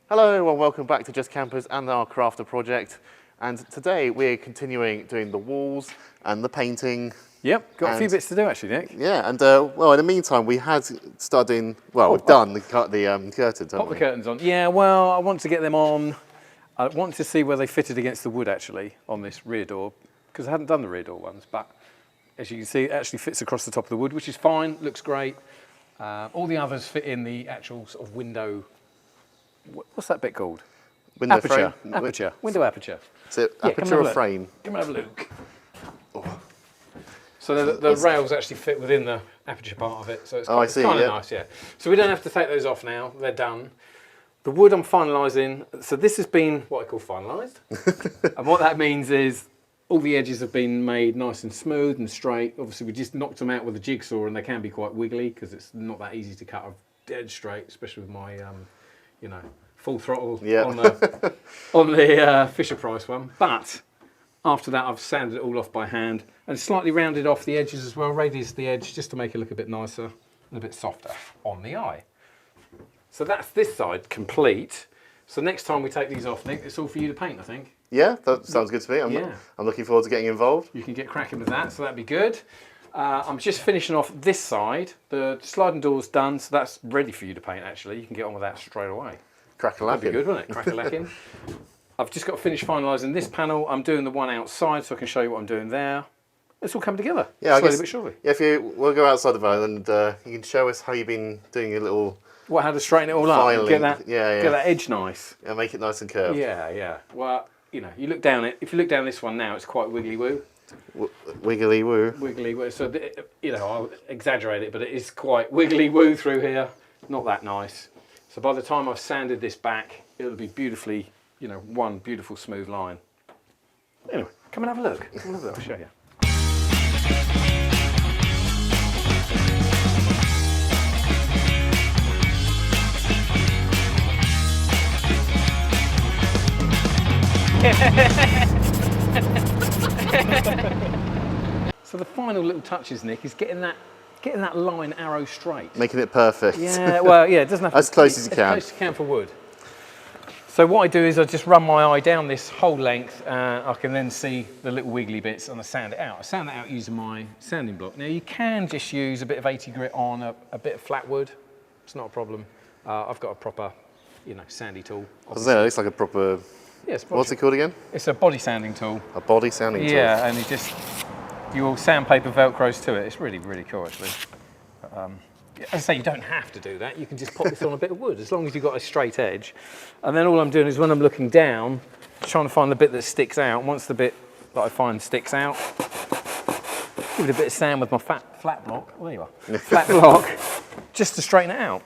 Hello and welcome back to Just Campers and our crafter project. And today we're continuing doing the walls and the painting. Yep, got a few bits to do actually, Nick. Yeah, and well, in the meantime we had started doing, well, we've done the curtains, haven't Pop we? the curtains on. Yeah, well, I want to get them on. I want to see where they fitted against the wood actually on this rear door, because I hadn't done the rear door ones, but as you can see, it actually fits across the top of the wood, which is fine, looks great. All the others fit in the actual sort of window. What's that bit called? Window aperture. frame? Aperture. Window aperture. Is it Yeah, aperture or frame? Come and have a look. Oh. So the rails actually fit within the aperture part of it, so it's kind of nice, yeah. So we don't have to take those off now, they're done. The wood I'm finalising, so this has been what I call finalised. And what that means is all the edges have been made nice and smooth and straight. Obviously we just knocked them out with a jigsaw and they can be quite wiggly because it's not that easy to cut a dead straight, especially with my you know, full throttle on the Fisher Price one. But after that, I've sanded it all off by hand and slightly rounded off the edges as well, radiused the edge just to make it look a bit nicer and a bit softer on the eye. So that's this side complete. So next time we take these off, Nick, it's all for you to paint, I think. Yeah, that sounds good to me. I'm looking forward to getting involved. You can get cracking with that, so that'd be good. I'm just finishing off this side. The sliding door's done, so that's ready for you to paint actually. You can get on with that straight away. Crack-a-lacking. That'd be good, wouldn't it? Crack-a-lacking. I've just got to finish finalising this panel. I'm doing the one outside, so I can show you what I'm doing there. It's all coming together, slowly but surely. Yeah, we'll go outside the van and you can show us how you've been doing your little... How to straighten it all up, get that edge nice. Yeah, make it nice and curved. Yeah, yeah. Well, you know, you look down it. If you look down this one now, it's quite wiggly-woo. Wiggly woo. Wiggly woo. So, you know, I'll exaggerate it, but it is quite wiggly woo through here. Not that nice. So by the time I've sanded this back, it'll be beautifully, you know, one beautiful smooth line. Anyway, come and have a look. Come and have a look. I'll show you. So the final little touches, Nick, is getting that line arrow straight. Making it perfect. Yeah, well, yeah, it doesn't have to as close as you can. As close as you can for wood. So what I do is I just run my eye down this whole length and I can then see the little wiggly bits and I sand it out. I sand it out using my sanding block. Now you can just use a bit of 80 grit on a bit of flat wood. It's not a problem. I've got a proper, you know, sandy tool. I was saying, it looks like a proper... Yeah, what's it called again? It's a body sanding tool. A body sanding tool? Yeah, and you will sandpaper Velcros to it. It's really, really cool actually. As I say, you don't have to do that. You can just pop this on a bit of wood as long as you've got a straight edge. And then all I'm doing is when I'm looking down, trying to find the bit that sticks out. Once the bit that I find sticks out, give it a bit of sand with my flat block. Oh, there you are. Flat block, just to straighten it out.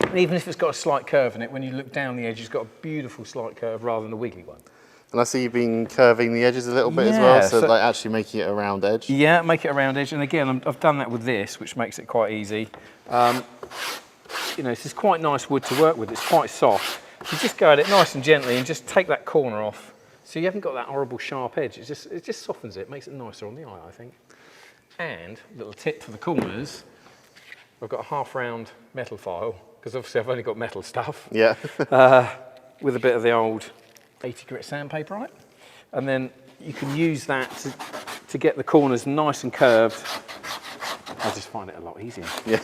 And even if it's got a slight curve in it, when you look down the edge, it's got a beautiful slight curve rather than a wiggly one. And I see you've been curving the edges a little bit as well, so like actually making it a round edge. Yeah, make it a round edge. And again, I've done that with this, which makes it quite easy. You know, this is quite nice wood to work with. It's quite soft. You just go at it nice and gently and just take that corner off. So you haven't got that horrible sharp edge. It just softens it, makes it nicer on the eye, I think. And a little tip for the corners, I've got a half round metal file, because obviously I've only got metal stuff. Yeah. With a bit of the old 80 grit sandpaper on it. And then you can use that to get the corners nice and curved. I just find it a lot easier. Yeah.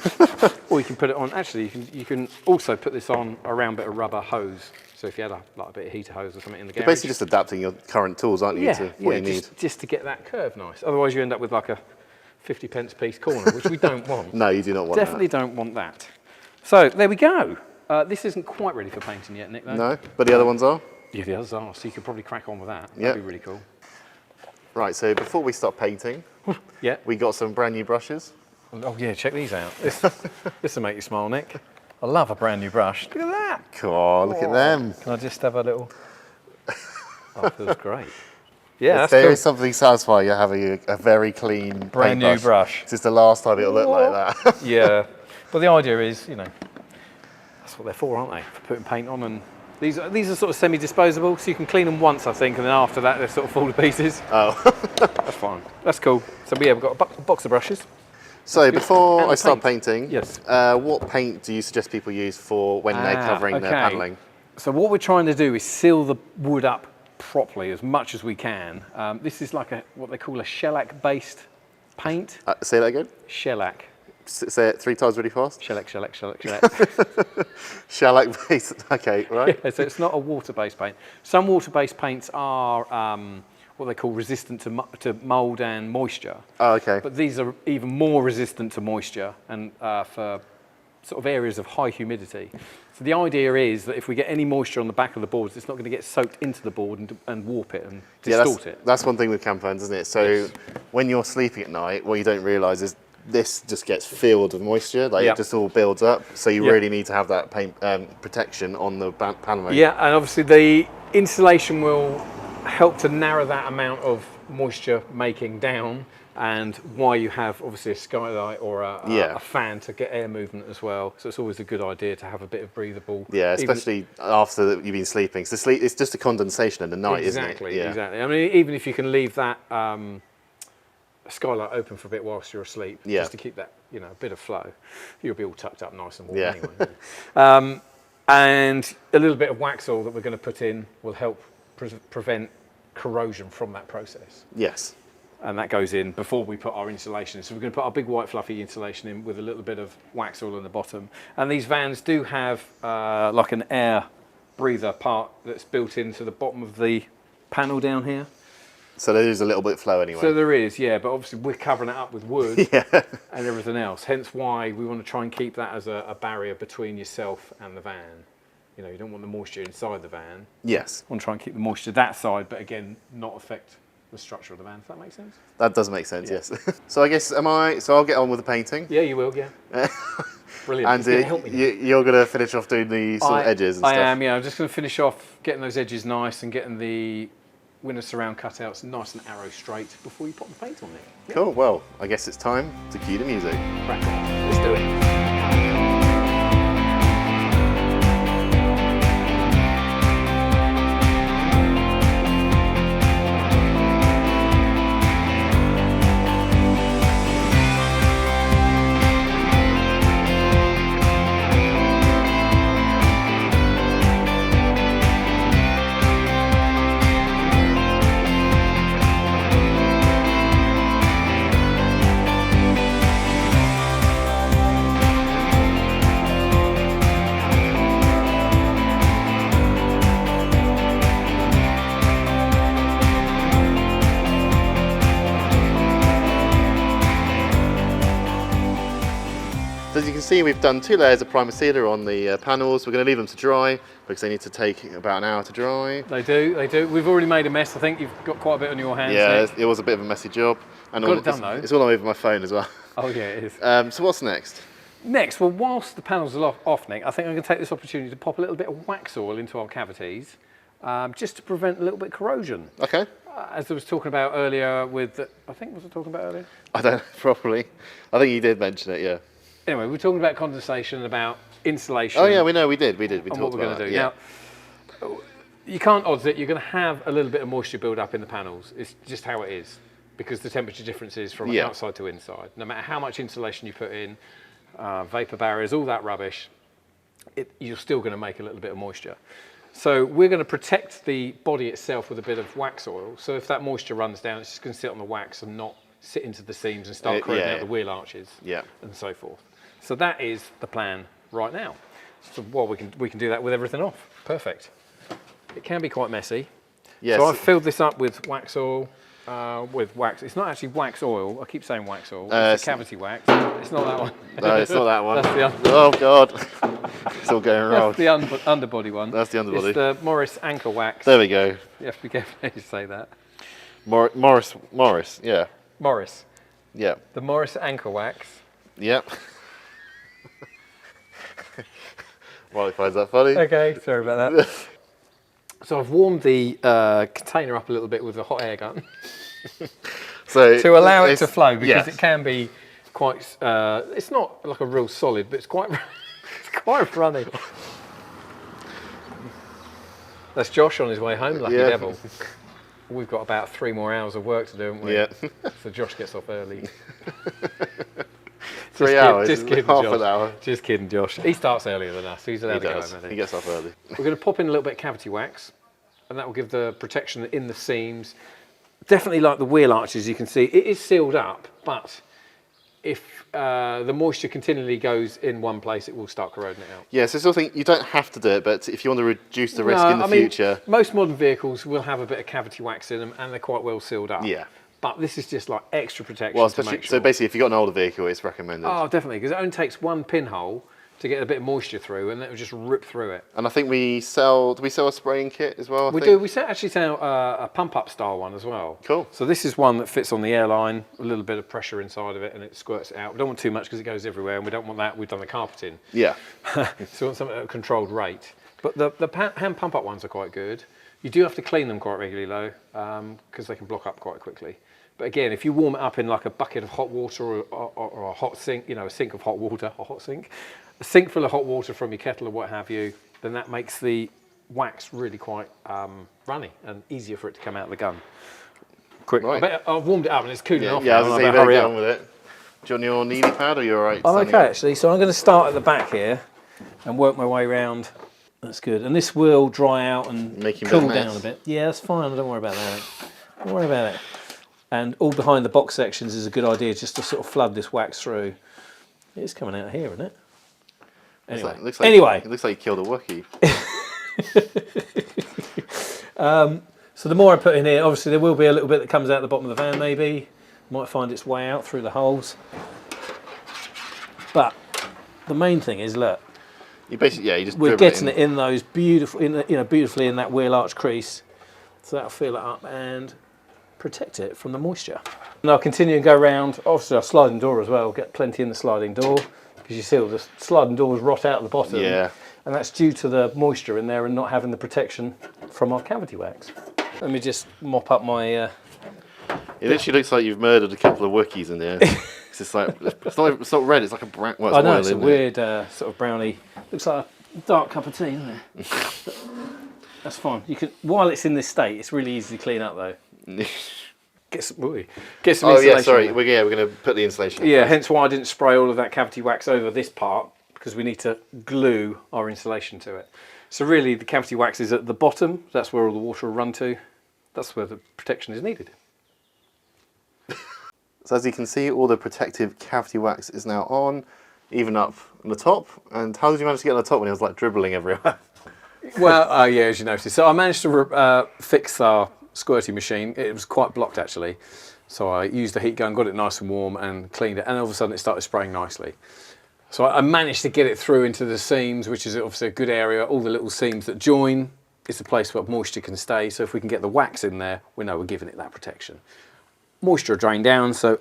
Or you can put it on, actually you can also put this on a round bit of rubber hose. So if you had like a bit of heater hose or something in the garage. You're basically just adapting your current tools, aren't you, to what you need. Just to get that curve nice. Otherwise you end up with like a 50p piece corner, which we don't want. No, you do not want that. Definitely don't want that. So there we go. This isn't quite ready for painting yet, Nick, though. No, but the other ones are? Yeah, the others are, so you could probably crack on with that. Yep. That'd be really cool. Right, so before we start painting, we got some brand new brushes. Oh yeah, check these out. This will make you smile, Nick. I love a brand new brush. Look at that. God, look at them. Can I just have a little... Oh, it feels great. Yeah, that's there cool. is something satisfying having a very clean brand new brush. It's the last time it'll look like that. Yeah, but the idea is, you know, that's what they're for, aren't they? For putting paint on, and these are sort of semi-disposable, so you can clean them once, I think, and then after that they sort of fall to pieces. Oh. That's fine. That's cool. So yeah, we've got a box of brushes. So before I start painting, yes. What paint do you suggest people use for when they're covering their panelling? So what we're trying to do is seal the wood up properly as much as we can. This is like what they call a shellac-based paint. Say that again? Shellac. Say it 3 times really fast. Shellac, shellac, shellac, shellac. Shellac-based, okay, right. Yeah, so it's not a water-based paint. Some water-based paints are what they call resistant to mould and moisture. Oh, okay. But these are even more resistant to moisture and for sort of areas of high humidity. So the idea is that if we get any moisture on the back of the boards, it's not going to get soaked into the board and warp it and distort it. That's one thing with campervans, isn't it? So Yes. when you're sleeping at night, what you don't realise is this just gets filled with moisture, like it just all builds up. So you really need to have that paint protection on the panel. Yeah, and obviously the insulation will help to narrow that amount of moisture making down, and why you have obviously a skylight or a fan to get air movement as well. So it's always a good idea to have a bit of breathable. Yeah, especially after you've been sleeping. So it's just a condensation in the night, isn't it? Exactly, exactly. I mean, even if you can leave that skylight open for a bit whilst you're asleep, just to keep that, a bit of flow, you'll be all tucked up nice and warm anyway. And a little bit of wax oil that we're going to put in will help prevent corrosion from that process. Yes. And that goes in before we put our insulation in. So we're going to put our big white fluffy insulation in with a little bit of wax oil on the bottom. And these vans do have like an air breather part that's built into the bottom of the panel down here. So there is a little bit of flow anyway. So there is, yeah, but obviously we're covering it up with wood and everything else. Hence why we want to try and keep that as a barrier between yourself and the van. You don't want the moisture inside the van. Yes. Want to try and keep the moisture that side, but again, not affect the structure of the van. Does that make sense? That does make sense, yes. So I guess, so I'll get on with the painting. Yeah, you will, yeah. Brilliant. And help me you're going to finish off doing the sort of edges and stuff? I am, yeah. I'm just going to finish off getting those edges nice and getting the window surround cutouts nice and arrow straight before you put the paint on it. Yeah. Cool, well, I guess it's time to cue the music. Right. Let's do it. So as you can see, we've done 2 layers of primer sealer on the panels. We're going to leave them to dry because they need to take about an hour to dry. They do, they do. We've already made a mess. I think you've got quite a bit on your hands. Yeah, it was a bit of a messy job. And got it done though. It's all over my phone as well. Oh yeah, it is. So what's next? Next, well, whilst the panels are off, Nick, I think I'm going to take this opportunity to pop a little bit of wax oil into our cavities, just to prevent a little bit of corrosion. Okay. As I was talking about earlier with, I think, was I talking about earlier? I don't know, probably. I think you did mention it, yeah. Anyway, we're talking about condensation and about insulation. Oh yeah, we did. We and talked what we're going about to do. Yeah. Now, you can't odds it. You're going to have a little bit of moisture build up in the panels. It's just how it is, because the temperature difference is from outside to inside. No matter how much insulation you put in, vapor barriers, all that rubbish, you're still going to make a little bit of moisture. So we're going to protect the body itself with a bit of wax oil. So if that moisture runs down, it's just going to sit on the wax and not sit into the seams and start corroding out the wheel arches and so forth. So that is the plan right now. So we can do that with everything off. Perfect. It can be quite messy. Yes. So I've filled this up with wax oil. With wax. It's not actually wax oil. I keep saying wax oil. It's cavity wax. It's not that one. No, it's not that one. That's the oh God. It's all going wrong. That's the underbody one. That's the underbody. It's the Morris anchor wax. There we go. You have to be careful how you say that. Morris, yeah. Morris. Yeah. The Morris anchor wax. Yep. Riley finds that funny. Okay, sorry about that. So I've warmed the container up a little bit with a hot air gun so to allow it to flow, because it can be quite. It's not like a real solid, but it's quite runny. That's Josh on his way home. Lucky devil. We've got about 3 more hours of work to do, haven't we? Yeah. So Josh gets off early. 3 hours? Just kidding, half Josh. an hour. Just kidding, Josh. He starts earlier than us. He's allowed to go home, I think. He gets off early. We're going to pop in a little bit of cavity wax, and that will give the protection in the seams. Definitely like the wheel arches, you can see, it is sealed up, but if the moisture continually goes in one place, it will start corroding it out. Yeah, so still think you don't have to do it, but if you want to reduce the risk in the future. Most modern vehicles will have a bit of cavity wax in them, and they're quite well sealed up. Yeah. But this is just like extra protection. Well, to make sure. So basically, if you've got an older vehicle, it's recommended. Oh, definitely, because it only takes one pinhole to get a bit of moisture through, and it will just rip through it. And I think do we sell a spraying kit as well? We do. We actually sell a pump-up style one as well. Cool. So this is one that fits on the airline, a little bit of pressure inside of it, and it squirts it out. We don't want too much because it goes everywhere, and we don't want that. We've done the carpeting. Yeah. So we want something at a controlled rate. But the hand pump-up ones are quite good. You do have to clean them quite regularly though, because they can block up quite quickly. But again, if you warm it up in like a bucket of hot water or a hot sink, a sink of hot water, a hot sink, a sink full of hot water from your kettle or what have you, then that makes the wax really quite runny and easier for it to come out of the gun. Quick, right. I've warmed it up and it's cooling off. Yeah, now, I was going to say, hurry on with it. Do you want your kneading pad or you're alright? I'm okay actually, so I'm going to start at the back here and work my way around. That's good. And this will dry out and cool down a bit. Yeah, that's fine. Don't worry about that. Don't worry about it. And all behind the box sections is a good idea just to sort of flood this wax through. It's coming out here, isn't it? Anyway. It looks like you killed a Wookiee. So the more I put in here, obviously there will be a little bit that comes out the bottom of the van maybe. Might find its way out through the holes. But the main thing is, look. You basically, we're getting it in those beautifully in that wheel arch crease. So that'll fill it up and protect it from the moisture. And I'll continue and go around, obviously our sliding door as well, get plenty in the sliding door, because you see all the sliding doors rot out at the bottom. Yeah. And that's due to the moisture in there and not having the protection from our cavity wax. Let me just mop up my... It literally looks like you've murdered a couple of Wookiees in there. It's like, it's not red, it's like a brown... Well, I know, it's a weird sort of brownie. Looks like a dark cup of tea, doesn't it? That's fine. You can, while it's in this state, it's really easy to clean up though. Get some insulation. Oh yeah, sorry. We're going to put the insulation. Yeah, hence why I didn't spray all of that cavity wax over this part, because we need to glue our insulation to it. So really, the cavity wax is at the bottom. That's where all the water will run to. That's where the protection is needed. So as you can see, all the protective cavity wax is now on, even up on the top. And how did you manage to get on the top when it was like dribbling everywhere? Well, yeah, as you noticed. So I managed to fix our squirting machine. It was quite blocked actually. So I used the heat gun, got it nice and warm and cleaned it. And all of a sudden it started spraying nicely. So I managed to get it through into the seams, which is obviously a good area. All the little seams that join is the place where moisture can stay. So if we can get the wax in there, we know we're giving it that protection. Moisture drained down, so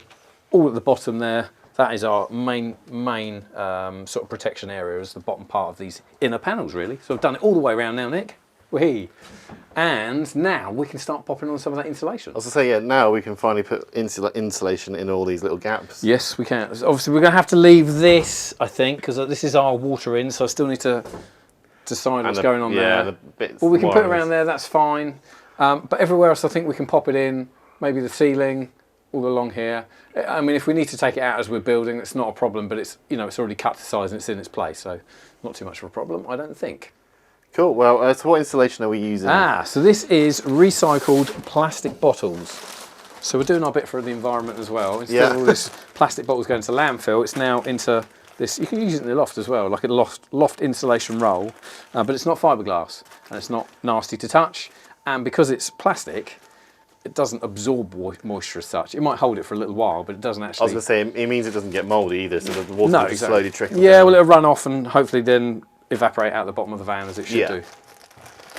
all at the bottom there, that is our main sort of protection area, is the bottom part of these inner panels really. So I've done it all the way around now, Nick. Whee! And now we can start popping on some of that insulation. I was going to say, yeah, now we can finally put insulation in all these little gaps. Yes, we can. Obviously we're going to have to leave this, I think, because this is our water in, so I still need to decide what's going on there. Well, we can put it around there, that's fine. But everywhere else I think we can pop it in. Maybe the ceiling, all along here. I mean, if we need to take it out as we're building, it's not a problem, but it's, it's already cut to size and it's in its place, so not too much of a problem, I don't think. Cool, well, so what insulation are we using? So this is recycled plastic bottles. So we're doing our bit for the environment as well. Instead of all this plastic bottles going to landfill, it's now into this, you can use it in the loft as well, like a loft insulation roll, but it's not fiberglass, and it's not nasty to touch, and because it's plastic, it doesn't absorb moisture as such. It might hold it for a little while, but it doesn't actually... I was going to say, it means it doesn't get mouldy either, so the water will just slowly trickle down. Yeah, well, it'll run off and hopefully then evaporate out the bottom of the van as it should do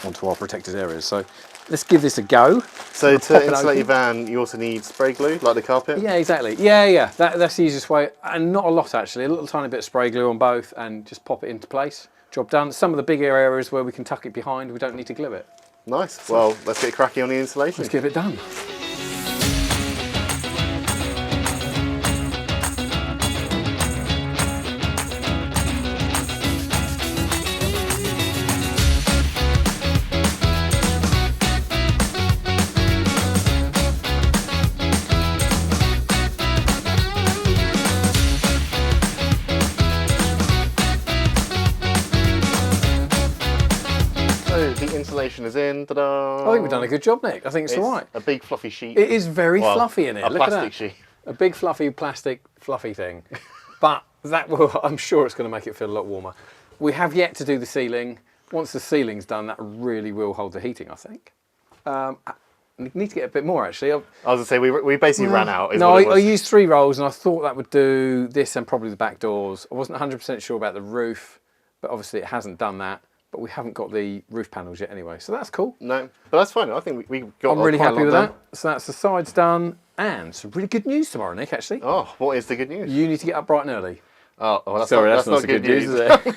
onto our protected areas. So let's give this a go. So to insulate your van, you also need spray glue, like the carpet? Yeah, exactly. Yeah. That's the easiest way. And not a lot, actually. A little tiny bit of spray glue on both and just pop it into place. Job done. Some of the bigger areas where we can tuck it behind, we don't need to glue it. Nice. Well, let's get cracking on the insulation. Let's get it done. Installation is in. Ta-da! I think we've done a good job, Nick. I think it's all right. A big fluffy sheet. It is very fluffy in here. Look at that. Plastic sheet. A big fluffy plastic fluffy thing. But that will, I'm sure it's going to make it feel a lot warmer. We have yet to do the ceiling. Once the ceiling's done, that really will hold the heating, I think. We need to get a bit more, actually. I was going to say, we basically ran out. No, I used 3 rolls, and I thought that would do this and probably the back doors. I wasn't 100% sure about the roof, but obviously it hasn't done that. But we haven't got the roof panels yet anyway, so that's cool. No, but that's fine. I think we got. I'm really happy with that. So that's the sides done, and some really good news tomorrow, Nick. Actually. Oh, what is the good news? You need to get up bright and early. Oh, well, that's not so good news, is it?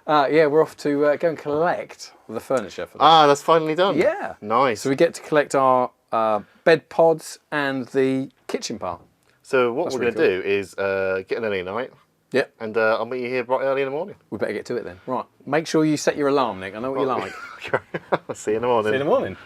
Yeah, we're off to go and collect the furniture for that. That's finally done. Yeah. Nice. So we get to collect our bed pods and the kitchen part. So what we're going to do is get an early night. Yep. And I'll meet you here bright early in the morning. We better get to it then. Right. Make sure you set your alarm, Nick. I know what you like. I'll see you in the morning. See you in the morning.